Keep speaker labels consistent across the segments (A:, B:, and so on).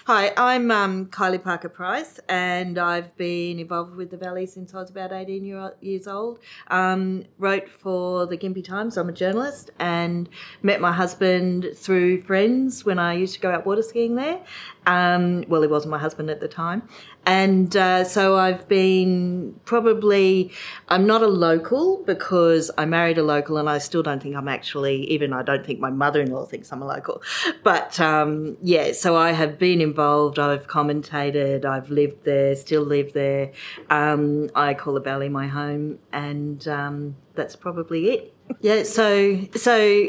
A: Hi, I'm Kaili Parker-Price, and I've been involved with the Valley since I was about 18 years old. Wrote for the Gympie Times. I'm a journalist, and met my husband through friends when I used to go out water skiing there. Well, he wasn't my husband at the time. And so I've been I'm not a local because I married a local, and I still don't think I'm actually, even I don't think my mother-in-law thinks I'm a local. But yeah, so I have been involved, I've commentated, I've lived there, still live there. I call the Valley my home, and that's probably it. Yeah, so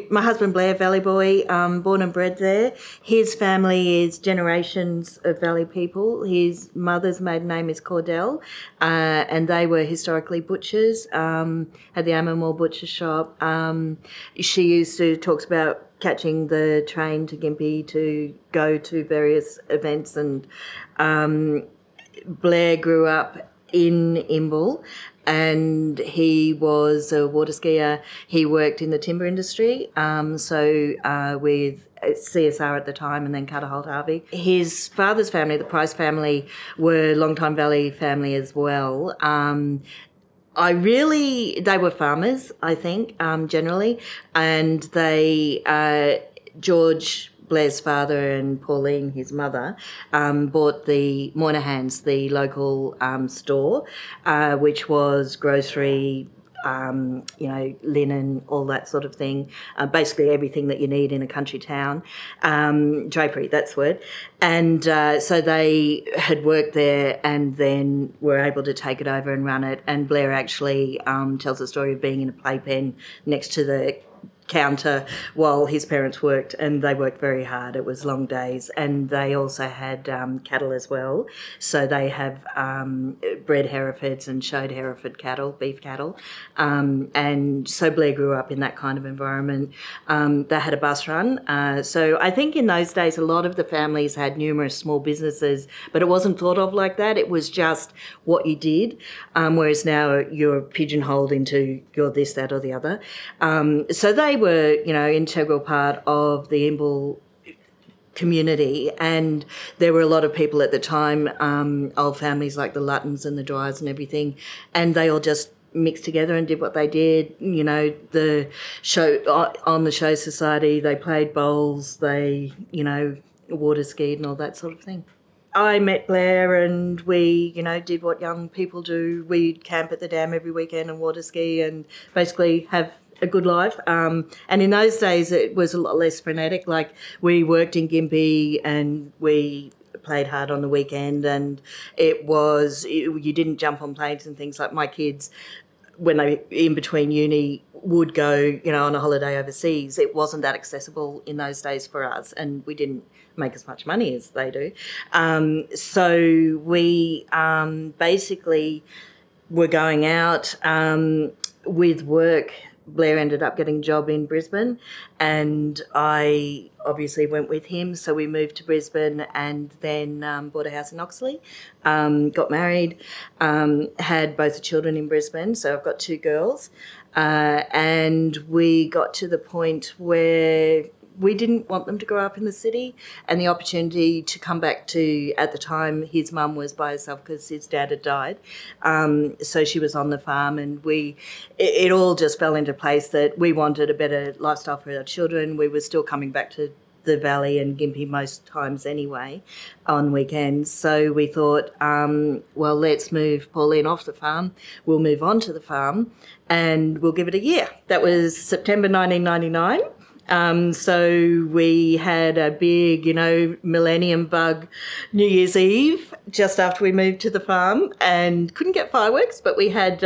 A: my husband Blair, Valley boy, born and bred there. His family is generations of Valley people. His mother's maiden name is Cordell, and they were historically butchers, had the Ammermoor butcher shop. She talks about catching the train to Gympie to go to various events, and Blair grew up in Imbil, and he was a water skier. He worked in the timber industry, with CSR at the time, and then Carter Holt Harvey. His father's family, the Price family, were Longtime Valley family as well. They were farmers, I think, generally, and George, Blair's father, and Pauline, his mother, bought the Moynihan's, the local store, which was grocery, linen, all that sort of thing, basically everything that you need in a country town, drapery, that's the word. And so they had worked there and then were able to take it over and run it. And Blair actually tells the story of being in a playpen next to the counter while his parents worked, and they worked very hard. It was long days, and they also had cattle as well. So they have bred Herefords and showed Hereford cattle, beef cattle, and so Blair grew up in that kind of environment. They had a bus run. So I think in those days a lot of the families had numerous small businesses, but it wasn't thought of like that. It was just what you did, whereas now you're pigeonholed into you're this, that or the other. So they were, integral part of the Imbil community, and there were a lot of people at the time, old families like the Luttons and the Dwyers and everything, and they all just mixed together and did what they did. The show on the show society, they played bowls, they, water skied and all that sort of thing. I met Blair and we, did what young people do. We'd camp at the dam every weekend and water ski and basically have a good life. And in those days it was a lot less frenetic. Like, we worked in Gympie and we played hard on the weekend, and you didn't jump on planes and things. Like, my kids, when they in between uni, would go, on a holiday overseas. It wasn't that accessible in those days for us, and we didn't make as much money as they do. So we basically were going out with work. Blair ended up getting a job in Brisbane, and I obviously went with him. So we moved to Brisbane and then bought a house in Oxley, got married, had both the children in Brisbane. So I've got two girls, and we got to the point where we didn't want them to grow up in the city, and the opportunity to come back to, at the time, his mum was by herself because his dad had died. So she was on the farm, and it all just fell into place that we wanted a better lifestyle for our children. We were still coming back to the Valley and Gympie most times anyway on weekends. So we thought, well, let's move Pauline off the farm. We'll move on to the farm and we'll give it a year. That was September 1999. So we had a big, millennium bug New Year's Eve just after we moved to the farm, and couldn't get fireworks, but we had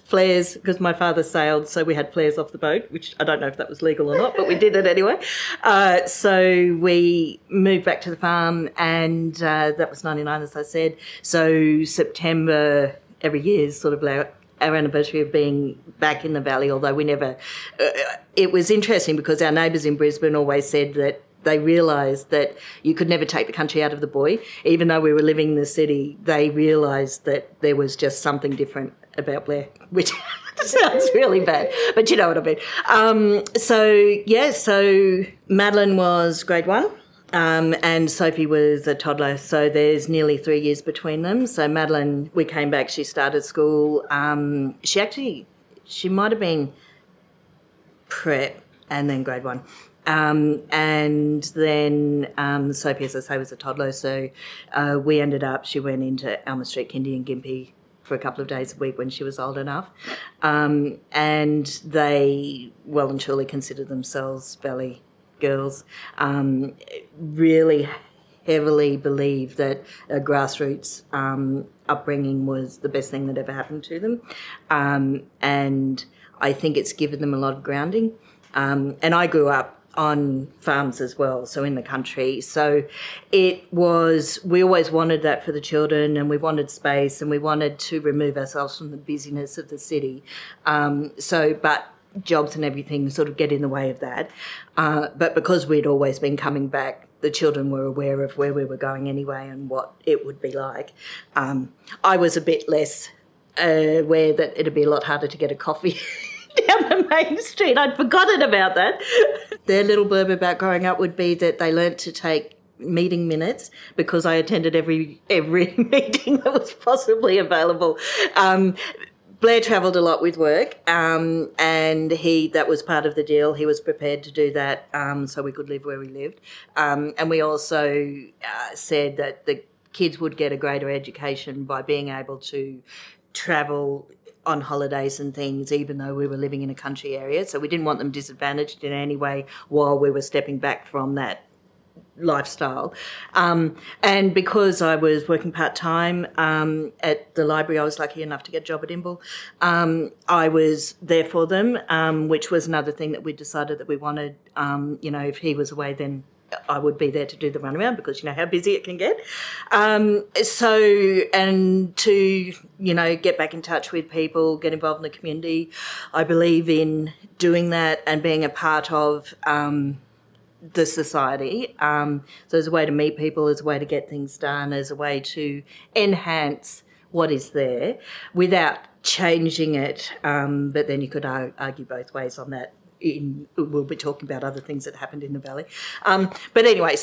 A: flares because my father sailed, so we had flares off the boat, which I don't know if that was legal or not, but we did it anyway. So we moved back to the farm, and that was 99, as I said. So September every year is sort of our anniversary of being back in the Valley, although we never... it was interesting because our neighbours in Brisbane always said that they realised that you could never take the country out of the boy. Even though we were living in the city, they realised that there was just something different about Blair, which sounds really bad, but you know what I mean. So Madeline was grade 1. And Sophie was a toddler, so there's nearly 3 years between them. So Madeline, we came back, she started school. She might have been prep and then grade one. And then Sophie, as I say, was a toddler, so she went into Alma Street Kindy and Gympie for a couple of days a week when she was old enough. And they well and truly considered themselves valley girls, really heavily believed that a grassroots upbringing was the best thing that ever happened to them. And I think it's given them a lot of grounding. And I grew up on farms as well, so in the country. So we always wanted that for the children, and we wanted space, and we wanted to remove ourselves from the busyness of the city. But jobs and everything sort of get in the way of that. But because we'd always been coming back, the children were aware of where we were going anyway and what it would be like. I was a bit less aware that it'd be a lot harder to get a coffee down the main street. I'd forgotten about that. Their little blurb about growing up would be that they learnt to take meeting minutes because I attended every meeting that was possibly available. Blair travelled a lot with work, and that was part of the deal. He was prepared to do that so we could live where we lived. And we also said that the kids would get a greater education by being able to travel on holidays and things, even though we were living in a country area. So we didn't want them disadvantaged in any way while we were stepping back from that lifestyle. And because I was working part-time at the library, I was lucky enough to get a job at Imbil. I was there for them, which was another thing that we decided that we wanted. If he was away, then I would be there to do the runaround because you know how busy it can get. And to, get back in touch with people, get involved in the community, I believe in doing that and being a part of the society. So as a way to meet people, as a way to get things done, as a way to enhance what is there without changing it. But then you could argue both ways on that. We'll be talking about other things that happened in the valley. But anyway,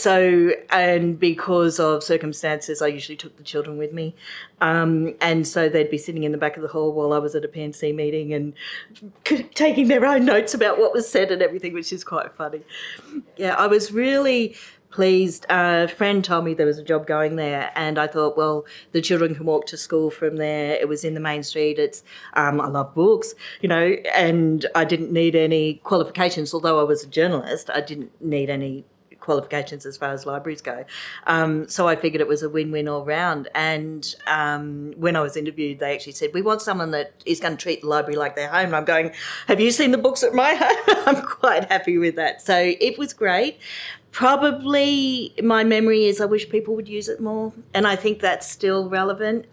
A: and because of circumstances, I usually took the children with me. And so they'd be sitting in the back of the hall while I was at a PNC meeting and taking their own notes about what was said and everything, which is quite funny. Yeah, I was really pleased. A friend told me there was a job going there, and I thought, well, the children can walk to school from there. It was in the main street. I love books, and I didn't need any qualifications. Although I was a journalist, I didn't need any qualifications as far as libraries go. So I figured it was a win-win all round. And when I was interviewed, they actually said, we want someone that is going to treat the library like their home. And I'm going, have you seen the books at my home? I'm quite happy with that. So it was great. Probably my memory is I wish people would use it more, and I think that's still relevant.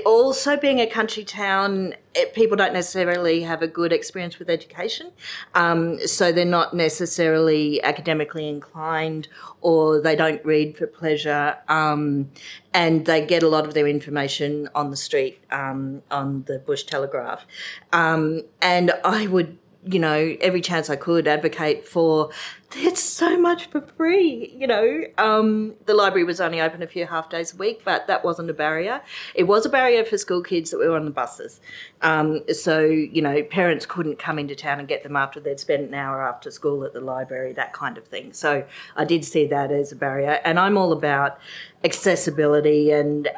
A: Also being a country town, people don't necessarily have a good experience with education, so they're not necessarily academically inclined, or they don't read for pleasure, and they get a lot of their information on the street, on the Bush Telegraph. And I would, every chance I could advocate for it's so much for free, The library was only open a few half days a week, but that wasn't a barrier. It was a barrier for school kids that were on the buses. So, parents couldn't come into town and get them after they'd spent an hour after school at the library, that kind of thing. So I did see that as a barrier. And I'm all about accessibility and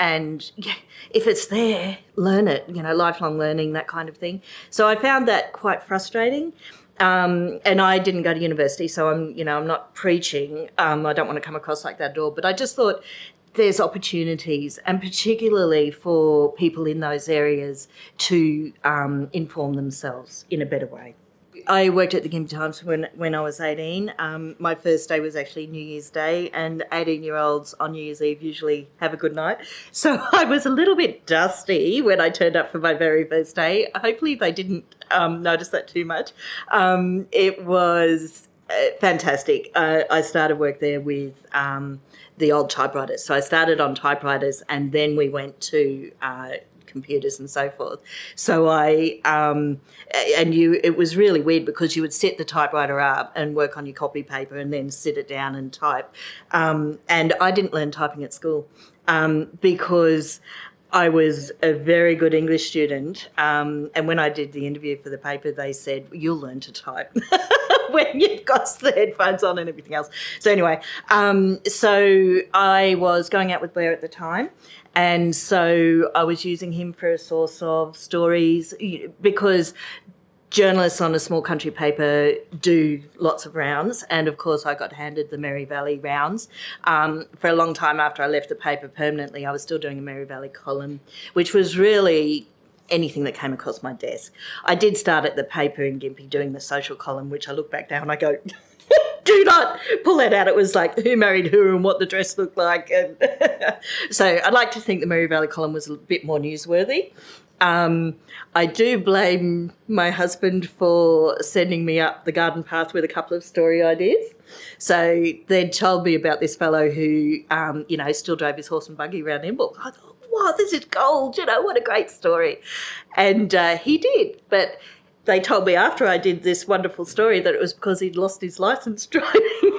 A: if it's there, learn it, lifelong learning, that kind of thing. So I found that quite frustrating. And I didn't go to university, so I'm not preaching. I don't want to come across like that at all, but I just thought there's opportunities, and particularly for people in those areas to inform themselves in a better way. I worked at the Gympie Times when I was 18. My first day was actually New Year's Day, and 18-year-olds on New Year's Eve usually have a good night. So I was a little bit dusty when I turned up for my very first day. Hopefully they didn't notice that too much. It was fantastic. I started work there with the old typewriters. So I started on typewriters, and then we went to computers and so forth. So it was really weird because you would set the typewriter up and work on your copy paper and then sit it down and type. And I didn't learn typing at school because I was a very good English student, and when I did the interview for the paper, they said, you'll learn to type when you've got the headphones on and everything else. So anyway, so I was going out with Blair at the time, and so I was using him for a source of stories because journalists on a small country paper do lots of rounds, and of course I got handed the Mary Valley rounds. For a long time after I left the paper permanently, I was still doing a Mary Valley column, which was really anything that came across my desk. I did start at the paper in Gympie doing the social column, which I look back now and I go, do not pull that out. It was like who married who and what the dress looked like. And so I'd like to think the Mary Valley column was a bit more newsworthy. I do blame my husband for sending me up the garden path with a couple of story ideas. So they'd told me about this fellow who, still drove his horse and buggy around Imbolc. I thought, wow, this is gold, what a great story. And he did, but they told me after I did this wonderful story that it was because he'd lost his licence driving.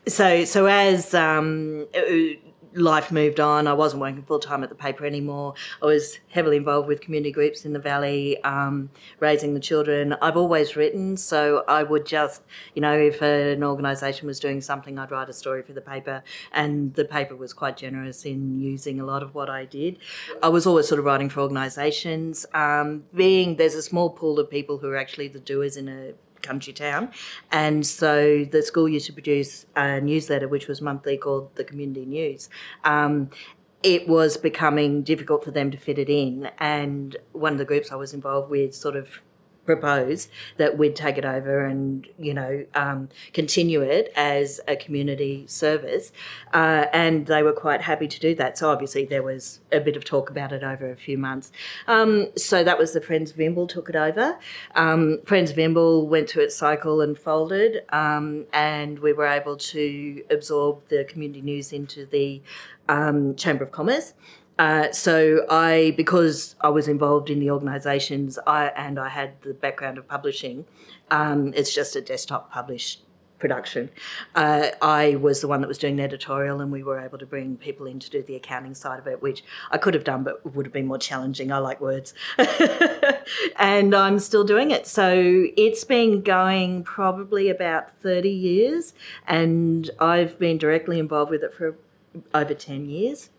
A: So as life moved on, I wasn't working full-time at the paper anymore. I was heavily involved with community groups in the valley, raising the children. I've always written, so I would just, if an organisation was doing something, I'd write a story for the paper, and the paper was quite generous in using a lot of what I did. I was always sort of writing for organisations. There's a small pool of people who are actually the doers in a country town, and so the school used to produce a newsletter which was monthly called the Community News. It was becoming difficult for them to fit it in, and one of the groups I was involved with sort of proposed that we'd take it over and continue it as a community service, and they were quite happy to do that. So obviously there was a bit of talk about it over a few months. So that was the Friends of Imbolc took it over. Friends of Imbolc went to its cycle and folded, and we were able to absorb the community news into the Chamber of Commerce. Because I was involved in the organisations and I had the background of publishing, it's just a desktop published production. I was the one that was doing the editorial, and we were able to bring people in to do the accounting side of it, which I could have done but would have been more challenging. I like words. And I'm still doing it. So it's been going probably about 30 years, and I've been directly involved with it for over 10 years.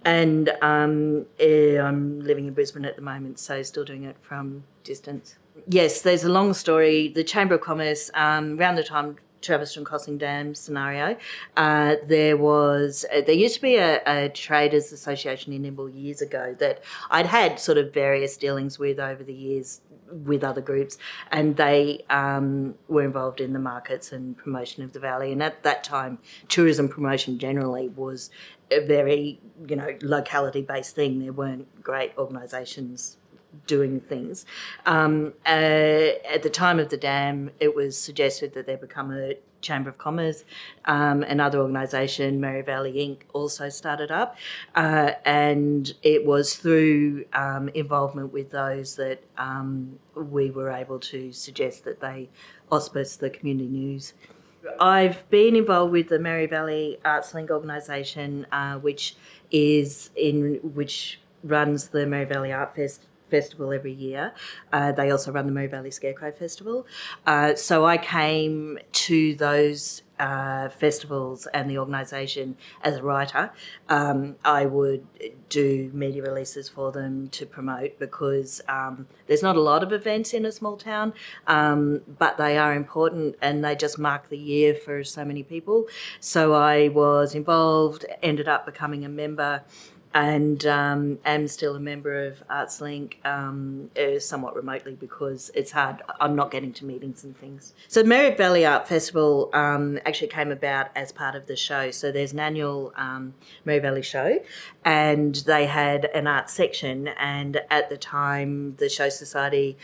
A: And I'm living in Brisbane at the moment, so still doing it from distance. Yes, there's a long story. The Chamber of Commerce, around the time Travis and Crossing Dam scenario, there used to be a traders association in Imbolc years ago that I'd had sort of various dealings with over the years with other groups, and they were involved in the markets and promotion of the valley. And at that time, tourism promotion generally was a very, locality-based thing. There weren't great organisations doing things. At the time of the dam, it was suggested that there become a Chamber of Commerce. Another organisation, Mary Valley Inc., also started up, and it was through involvement with those that we were able to suggest that they auspice the community news. I've been involved with the Mary Valley Arts Link organisation, which runs the Mary Valley Art Festival every year. They also run the Mary Valley Scarecrow Festival. So I came to those festivals and the organisation as a writer. I would do media releases for them to promote, because there's not a lot of events in a small town, but they are important, and they just mark the year for so many people. So I was involved, ended up becoming a member, and am still a member of ArtsLink, somewhat remotely because it's hard. I'm not getting to meetings and things. So Mary Valley Art Festival actually came about as part of the show. So there's an annual Mary Valley show, and they had an art section, and at the time the Show Society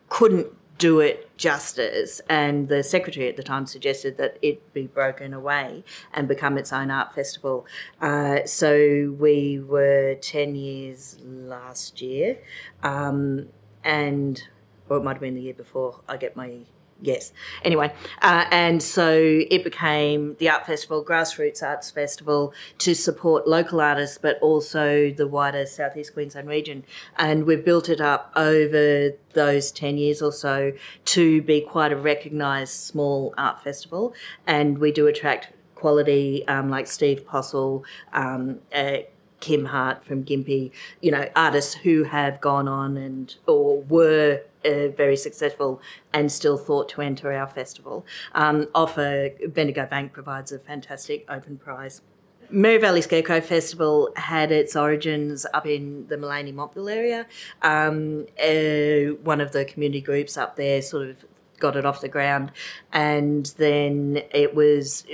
A: couldn't do it justice, and the secretary at the time suggested that it be broken away and become its own art festival. So we were 10 years last year, or it might have been the year before. I get my... Yes. Anyway, and so it became the Art Festival, Grassroots Arts Festival, to support local artists, but also the wider South East Queensland region. And we've built it up over those 10 years or so to be quite a recognised small art festival. And we do attract quality like Steve Possel, Kim Hart from Gympie, artists who have gone on or were very successful and still thought to enter our festival. Bendigo Bank provides a fantastic open prize. Mary Valley Scarecrow Festival had its origins up in the Mullaney Montville area. One of the community groups up there sort of got it off the ground, and then it was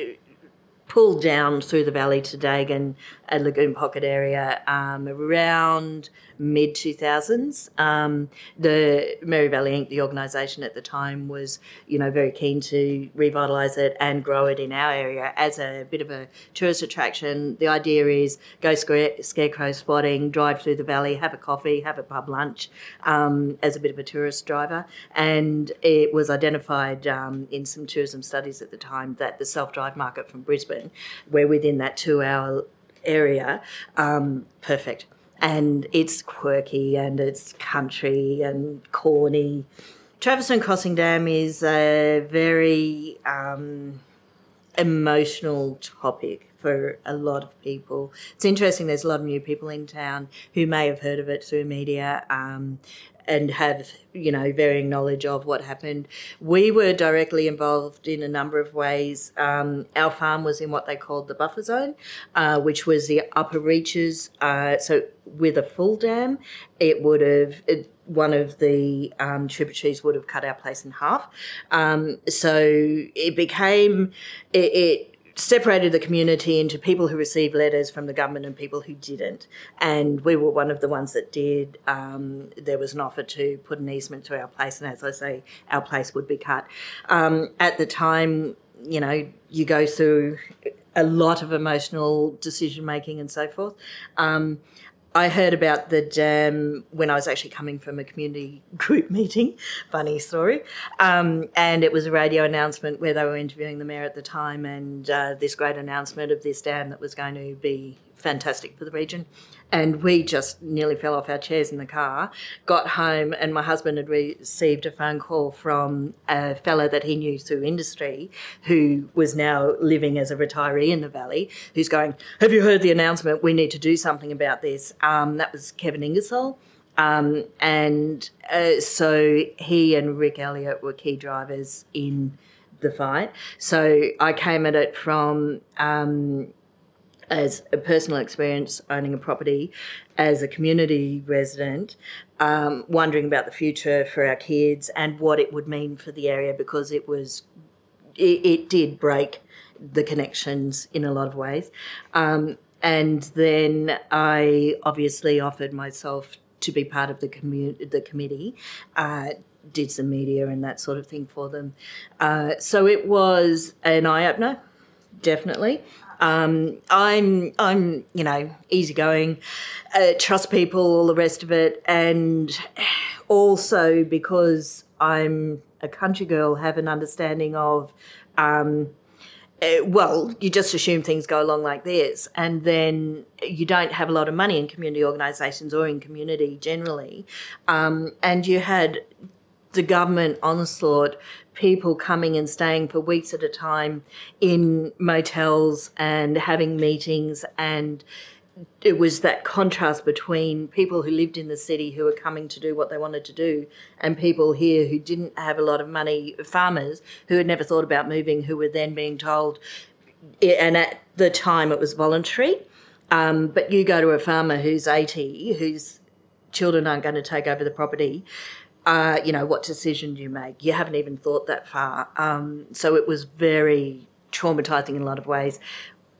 A: pulled down through the valley to Dagan and Lagoon Pocket area around mid-2000s. The Mary Valley Inc., the organisation at the time, was, very keen to revitalise it and grow it in our area as a bit of a tourist attraction. The idea is go scarecrow spotting, drive through the valley, have a coffee, have a pub lunch as a bit of a tourist driver. And it was identified in some tourism studies at the time that the self-drive market from Brisbane, we're within that 2-hour area, perfect. And it's quirky and it's country and corny. Traverstone Crossing Dam is a very emotional topic for a lot of people. It's interesting, there's a lot of new people in town who may have heard of it through media and have, varying knowledge of what happened. We were directly involved in a number of ways. Our farm was in what they called the buffer zone, which was the upper reaches. So with a full dam, one of the tributaries would have cut our place in half. So it separated the community into people who received letters from the government and people who didn't. And we were one of the ones that did. There was an offer to put an easement to our place, and as I say, our place would be cut. At the time, you go through a lot of emotional decision-making and so forth. I heard about the dam when I was actually coming from a community group meeting, funny story, and it was a radio announcement where they were interviewing the mayor at the time, and this great announcement of this dam that was going to be fantastic for the region. And we just nearly fell off our chairs in the car, got home, and my husband had received a phone call from a fellow that he knew through industry who was now living as a retiree in the valley, who's going, "Have you heard the announcement? We need to do something about this." That was Kevin Ingersoll. So he and Rick Elliott were key drivers in the fight. So I came at it from... as a personal experience owning a property, as a community resident, wondering about the future for our kids and what it would mean for the area, because it did break the connections in a lot of ways. And then I obviously offered myself to be part of the committee, did some media and that sort of thing for them. So it was an eye-opener, definitely. I'm easygoing, trust people, all the rest of it, and also because I'm a country girl, have an understanding of, you just assume things go along like this, and then you don't have a lot of money in community organisations or in community generally, and you had the government onslaught, people coming and staying for weeks at a time in motels and having meetings, and it was that contrast between people who lived in the city who were coming to do what they wanted to do and people here who didn't have a lot of money, farmers who had never thought about moving, who were then being told, and at the time it was voluntary, but you go to a farmer who's 80, whose children aren't going to take over the property, what decision do you make? You haven't even thought that far. So it was very traumatising in a lot of ways.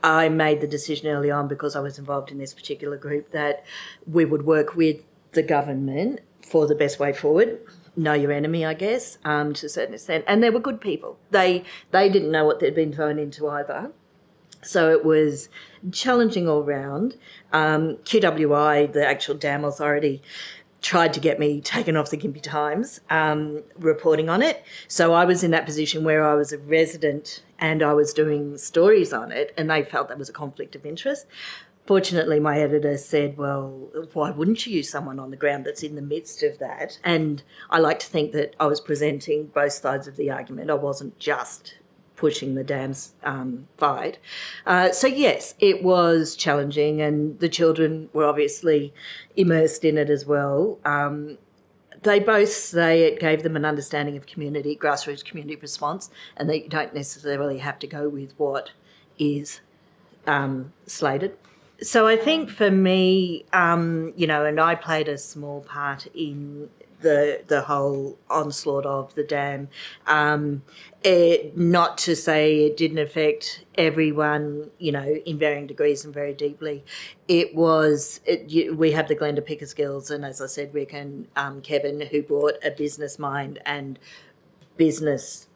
A: I made the decision early on, because I was involved in this particular group, that we would work with the government for the best way forward. Know your enemy, I guess, to a certain extent. And they were good people. They didn't know what they'd been thrown into either. So it was challenging all round. QWI, the actual dam authority, tried to get me taken off the Gympie Times, reporting on it. So I was in that position where I was a resident and I was doing stories on it, and they felt that was a conflict of interest. Fortunately, my editor said, well, why wouldn't you use someone on the ground that's in the midst of that? And I like to think that I was presenting both sides of the argument. I wasn't just pushing the dam's fight. So, yes, it was challenging, and the children were obviously immersed in it as well. They both say it gave them an understanding of community, grassroots community response, and that you don't necessarily have to go with what is slated. So I think for me, and I played a small part in the whole onslaught of the dam. Not to say it didn't affect everyone, in varying degrees and very deeply. We have the Glenda Pickersgills, and as I said, Rick and Kevin, who brought a business mind and business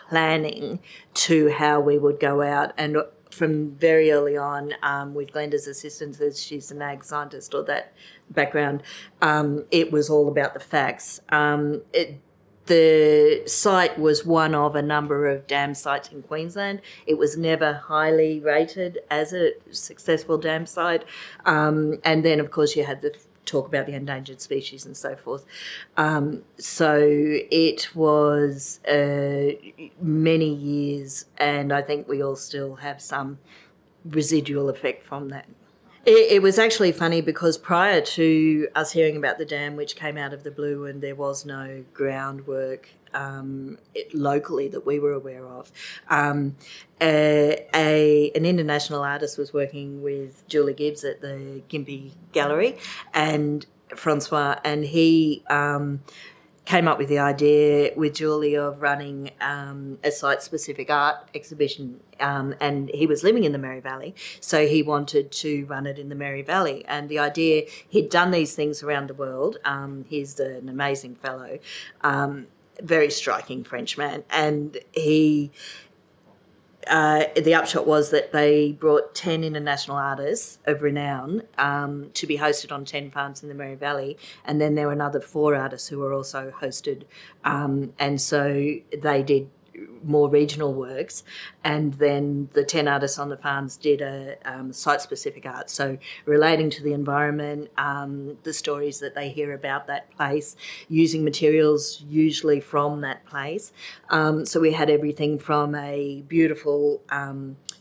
A: planning to how we would go out. And from very early on, with Glenda's assistance, as she's an ag scientist or that background, it was all about the facts. The site was one of a number of dam sites in Queensland. It was never highly rated as a successful dam site. And then, of course, you had the talk about the endangered species and so forth. So it was many years, and I think we all still have some residual effect from that. It was actually funny because prior to us hearing about the dam, which came out of the blue and there was no groundwork locally that we were aware of, an international artist was working with Julie Gibbs at the Gympie Gallery, and Francois, and he came up with the idea with Julie of running a site-specific art exhibition, and he was living in the Mary Valley, so he wanted to run it in the Mary Valley. And the idea, he'd done these things around the world. He's an amazing fellow, very striking Frenchman, and the upshot was that they brought 10 international artists of renown to be hosted on 10 farms in the Mary Valley, and then there were another 4 artists who were also hosted, and so they did more regional works, and then the 10 artists on the farms did a site-specific art, so relating to the environment, the stories that they hear about that place, using materials usually from that place. So we had everything from a beautiful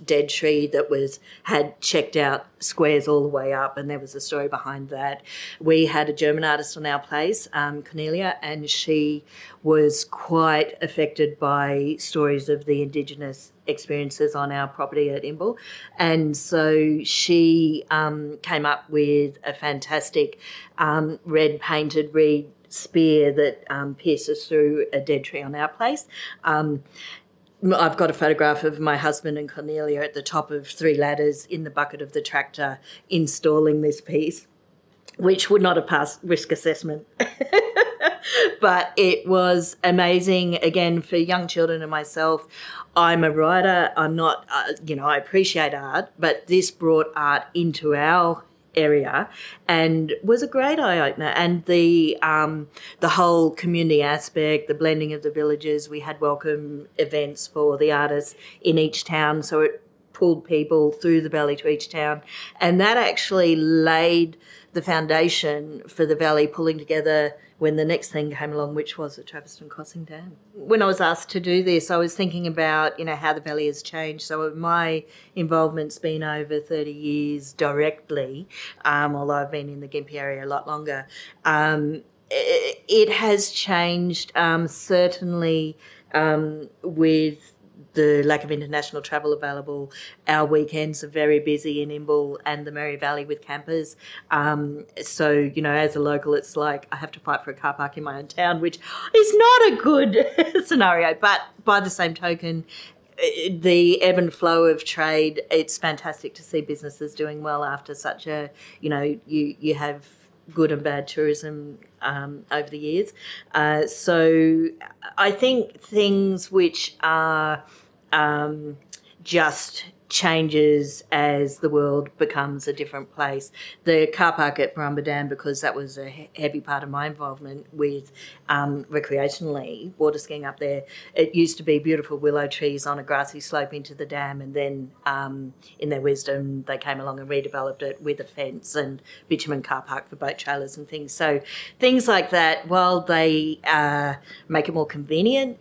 A: dead tree that had checked out squares all the way up, and there was a story behind that. We had a German artist on our place, Cornelia, and she was quite affected by stories of the Indigenous experiences on our property at Imbil, and so she came up with a fantastic red painted reed spear that pierces through a dead tree on our place. I've got a photograph of my husband and Cornelia at the top of 3 ladders in the bucket of the tractor installing this piece, which would not have passed risk assessment. But it was amazing, again, for young children and myself. I'm a writer. I'm not, I appreciate art, but this brought art into our area and was a great eye-opener. And the whole community aspect, the blending of the villages, we had welcome events for the artists in each town, so it pulled people through the valley to each town, and that actually laid the foundation for the valley pulling together when the next thing came along, which was the Traviston Crossing Dam. When I was asked to do this, I was thinking about, how the valley has changed. So my involvement's been over 30 years directly, although I've been in the Gympie area a lot longer. It has changed, certainly with the lack of international travel available. Our weekends are very busy in Imbil and the Mary Valley with campers. So, as a local, it's like I have to fight for a car park in my own town, which is not a good scenario. But by the same token, the ebb and flow of trade, it's fantastic to see businesses doing well after such a, you have good and bad tourism over the years. So I think things which are just changes as the world becomes a different place. The car park at Barumba Dam, because that was a heavy part of my involvement with recreationally water skiing up there, it used to be beautiful willow trees on a grassy slope into the dam, and then in their wisdom they came along and redeveloped it with a fence and bitumen car park for boat trailers and things. So things like that, while they make it more convenient,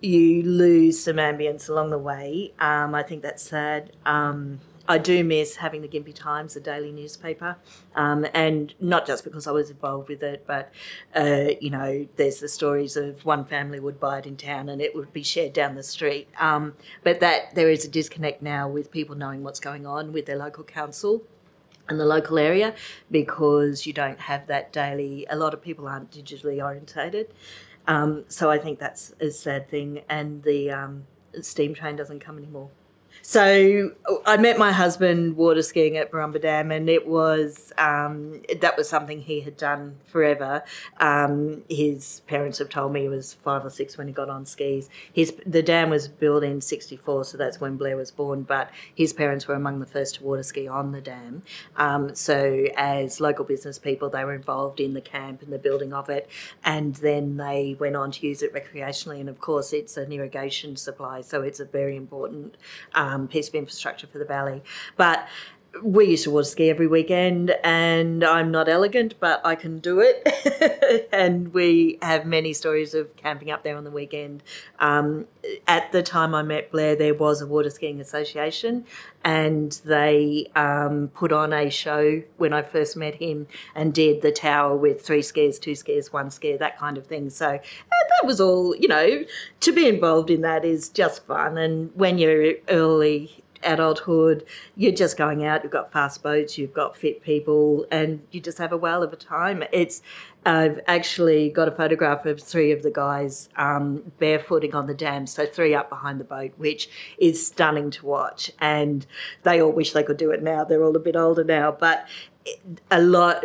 A: you lose some ambience along the way. I think that's sad. I do miss having the Gympie Times, the daily newspaper, and not just because I was involved with it, but, there's the stories of one family would buy it in town and it would be shared down the street. But that there is a disconnect now with people knowing what's going on with their local council and the local area, because you don't have that daily. A lot of people aren't digitally orientated. So I think that's a sad thing, and the steam train doesn't come anymore. So I met my husband water skiing at Barumba Dam, and it was that was something he had done forever. His parents have told me he was 5 or 6 when he got on skis. The dam was built in 1964, so that's when Blair was born, but his parents were among the first to water ski on the dam. So as local business people, they were involved in the camp and the building of it, and then they went on to use it recreationally. And of course it's an irrigation supply, so it's a very important piece of infrastructure for the valley. But we used to water ski every weekend, and I'm not elegant, but I can do it. And we have many stories of camping up there on the weekend. At the time I met Blair, there was a water skiing association, and they put on a show when I first met him and did the tower with 3 skiers, 2 skiers, 1 skier, that kind of thing. So that was all, to be involved in that is just fun. And when you're early adulthood, you're just going out, you've got fast boats, you've got fit people, and you just have a whale of a time. I've actually got a photograph of 3 of the guys barefooting on the dam, so 3 up behind the boat, which is stunning to watch. And they all wish they could do it now. They're all a bit older now, but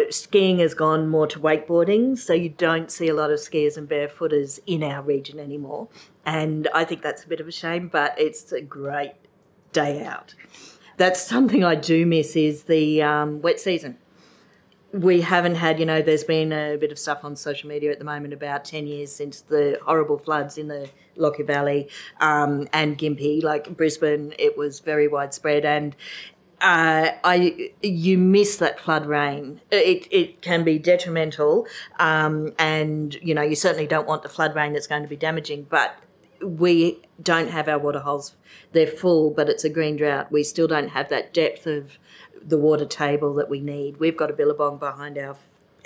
A: skiing has gone more to wakeboarding, so you don't see a lot of skiers and barefooters in our region anymore. And I think that's a bit of a shame, but it's a great day out. That's something I do miss, is the wet season. We haven't had, there's been a bit of stuff on social media at the moment about 10 years since the horrible floods in the Lockyer Valley and Gympie, like Brisbane, it was very widespread, and you miss that flood rain. It can be detrimental, and you certainly don't want the flood rain that's going to be damaging, but we don't have our water holes. They're full, but it's a green drought. We still don't have that depth of the water table that we need. We've got a billabong behind our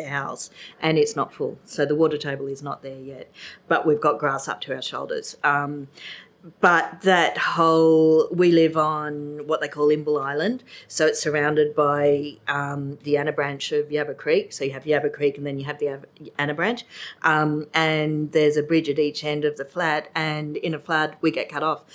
A: house and it's not full, so the water table is not there yet, but we've got grass up to our shoulders. But we live on what they call Imbil Island, so it's surrounded by the Anna branch of Yabba Creek. So you have Yabba Creek and then you have the Anna branch, and there's a bridge at each end of the flat, and in a flood we get cut off.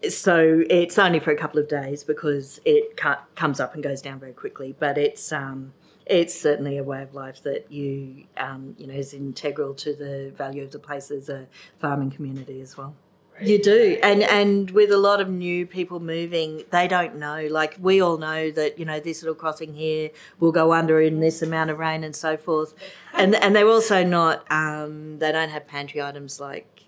A: So it's only for a couple of days because it comes up and goes down very quickly, but it's certainly a way of life that is integral to the value of the place as a farming community as well. You do. And with a lot of new people moving, they don't know. Like, we all know that, this little crossing here will go under in this amount of rain and so forth. And they're also not, they don't have pantry items like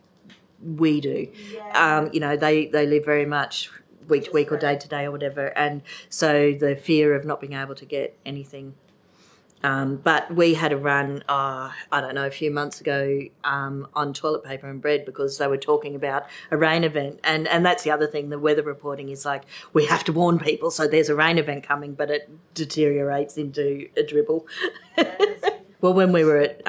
A: we do. Yeah. They live very much week to week or day to day or whatever. And so the fear of not being able to get anything. But we had a run, a few months ago on toilet paper and bread because they were talking about a rain event. And that's the other thing, the weather reporting is like, we have to warn people, so there's a rain event coming, but it deteriorates into a dribble. Well, when we were at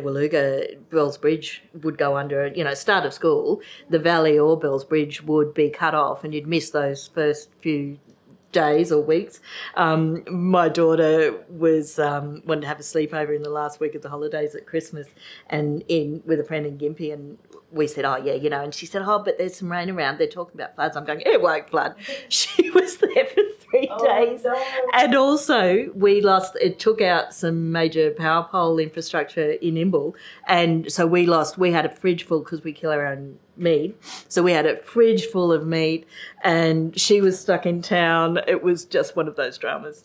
A: Waluga, Bell's Bridge would go under, start of school, the valley or Bell's Bridge would be cut off and you'd miss those first few days or weeks. My daughter was wanted to have a sleepover in the last week of the holidays at Christmas, and with a friend in Gympie, and we said, and she said, but there's some rain around. They're talking about floods. I'm going, it won't flood. She was there for 3 days.
B: No.
A: And also it took out some major power pole infrastructure in Imbil. And so we had a fridge full because we kill our own meat. So we had a fridge full of meat and she was stuck in town. It was just one of those dramas.